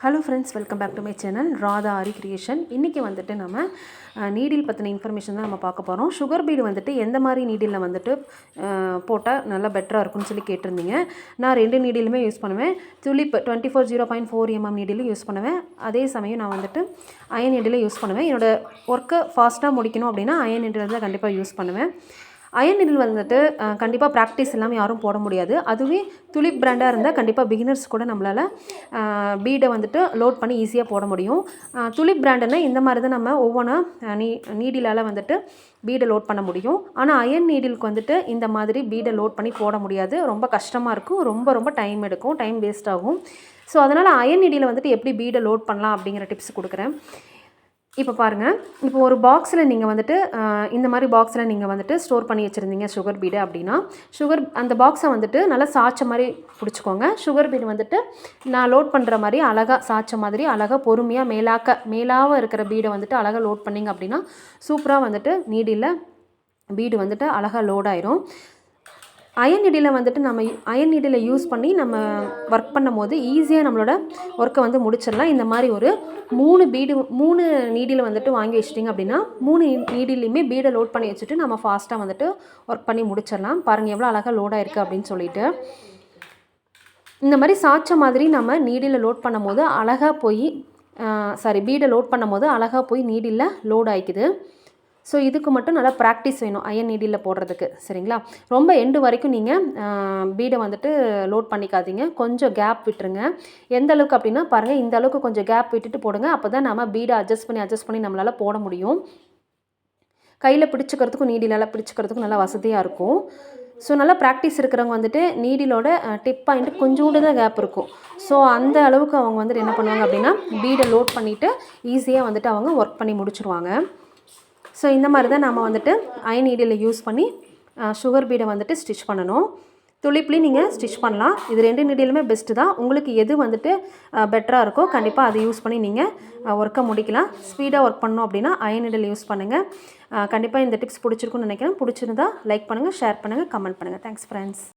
Hello friends, welcome back to my channel Radha Aari creation. இன்றைக்கி வந்துட்டு நம்ம நீடில் பற்றின இன்ஃபர்மேஷன் தான் நம்ம பார்க்க போகிறோம். சுகர் பீடு வந்துட்டு எந்த மாதிரி நீடிலில் வந்துட்டு போட்டால் நல்லா பெட்டராக இருக்கும்னு சொல்லி கேட்டிருந்தீங்க. நான் 2 நீடிலுமே யூஸ் பண்ணுவேன். துலிப் 24 0.4 நீடிலும் யூஸ் பண்ணுவேன். அதே சமயம் நான் வந்துட்டு அயன் நீடிலும் யூஸ் பண்ணுவேன். என்னோடய ஒர்க்கை ஃபாஸ்ட்டாக முடிக்கணும் அப்படின்னா அயன் நீடில் தான் கண்டிப்பாக யூஸ் பண்ணுவேன். அயன் நீடில் வந்துட்டு கண்டிப்பாக ப்ராக்டிஸ் இல்லாமல் யாரும் போட முடியாது. அதுவே துலிப் பிராண்டாக இருந்தால் கண்டிப்பாக பிகினர்ஸ் கூட நம்மளால் பீடை வந்துட்டு லோட் பண்ணி ஈஸியாக போட முடியும். துலிப் பிராண்டுன்னா இந்த மாதிரி தான் நம்ம ஒவ்வொன்றா நீடிலால் வந்துட்டு பீடை லோட் பண்ண முடியும். ஆனால் அயன் நீடிலுக்கு வந்துட்டு இந்த மாதிரி பீடை லோட் பண்ணி போட முடியாது. ரொம்ப கஷ்டமாக இருக்கும், ரொம்ப டைம் எடுக்கும், டைம் வேஸ்ட் ஆகும். ஸோ அதனால் அயன் நீடியில் வந்துட்டு எப்படி பீடை லோட் பண்ணலாம் அப்படிங்கிற டிப்ஸ் கொடுக்குறேன். இப்போ பாருங்கள், இப்போ ஒரு பாக்ஸில் நீங்கள் வந்துட்டு இந்த மாதிரி பாக்ஸில் நீங்கள் வந்துட்டு ஸ்டோர் பண்ணி வச்சுருந்தீங்க சுகர் பீடு அப்படின்னா, அந்த பாக்ஸை வந்துட்டு நல்லா சாய்ச்ச மாதிரி பிடிச்சிக்கோங்க. சுகர் பீடு வந்துட்டு நான் லோட் பண்ணுற மாதிரி அழகாக சாய்ச்ச மாதிரி அழகாக பொறுமையாக மேலாக இருக்கிற பீடை வந்துட்டு அழகாக லோட் பண்ணிங்க அப்படின்னா சூப்பராக வந்துட்டு நீடியில் பீடு வந்துட்டு அழகாக லோட் ஆயிரும். அயன் நீடில் வந்துட்டு நம்ம அயன் நீடில் யூஸ் பண்ணி நம்ம ஒர்க் பண்ணும் போது ஈஸியாக நம்மளோட ஒர்க்கை வந்து முடிச்சிடலாம். இந்த மாதிரி ஒரு 3 நீடில் வந்துட்டு வாங்கி வச்சிட்டிங்க அப்படின்னா 3 நீடிலையுமே பீடை லோட் பண்ணி வச்சுட்டு நம்ம ஃபாஸ்ட்டாக வந்துட்டு ஒர்க் பண்ணி முடிச்சிடலாம். பாருங்கள் எவ்வளோ அழகாக லோடாக இருக்குது அப்படின்னு சொல்லிட்டு. இந்த மாதிரி சாய்ச்ச மாதிரி நம்ம நீடில் லோட் பண்ணும் போது அழகாக போய் பீடை லோட் பண்ணும் போது அழகாக போய் நீடில் லோட் ஆகிக்குது. ஸோ இதுக்கு மட்டும் நல்லா ப்ராக்டிஸ் வேணும் அயன் நீடில் போடுறதுக்கு, சரிங்களா? ரொம்ப எண்டு வரைக்கும் நீங்கள் பீடை வந்துட்டு லோட் பண்ணிக்காதீங்க. கொஞ்சம் கேப் விட்டுருங்க. எந்த அளவுக்கு அப்படின்னா பாருங்கள், இந்த அளவுக்கு கொஞ்சம் கேப் விட்டுட்டு போடுங்க. அப்போ தான் நம்ம பீடை அட்ஜஸ்ட் பண்ணி நம்மளால் போட முடியும். கையில் பிடிச்சிக்கிறதுக்கும் நீடிலால் பிடிச்சிக்கிறதுக்கும் நல்லா வசதியாக இருக்கும். ஸோ நல்லா ப்ராக்டிஸ் இருக்கிறவங்க வந்துட்டு நீடிலோட டிப் பாயிண்ட் கொஞ்சோண்டு தான் கேப் இருக்கும். ஸோ அந்த அளவுக்கு அவங்க வந்துட்டு என்ன பண்ணுவாங்க அப்படின்னா பீடை லோட் பண்ணிவிட்டு ஈஸியாக வந்துட்டு அவங்க ஒர்க் பண்ணி முடிச்சுருவாங்க. ஸோ இந்த மாதிரி தான் நம்ம வந்துட்டு அயன் நீடில் யூஸ் பண்ணி சுகர் பீடை வந்துட்டு ஸ்டிச் பண்ணணும். துளிப்லேயும் நீங்கள் ஸ்டிச் பண்ணலாம். இது 2 நீடிலுமே பெஸ்ட்டு தான். உங்களுக்கு எது வந்துட்டு பெட்டராக இருக்கோ கண்டிப்பாக அதை யூஸ் பண்ணி நீங்கள் ஒர்க்கை முடிக்கலாம். ஸ்பீடாக ஒர்க் பண்ணணும் அப்படின்னா அயன் நீடில் யூஸ் பண்ணுங்கள். கண்டிப்பாக இந்த டிப்ஸ் பிடிச்சிருக்குன்னு நினைக்கிறேன். பிடிச்சிருந்தா லைக் பண்ணுங்கள், ஷேர் பண்ணுங்கள், கமெண்ட் பண்ணுங்கள். Thanks friends.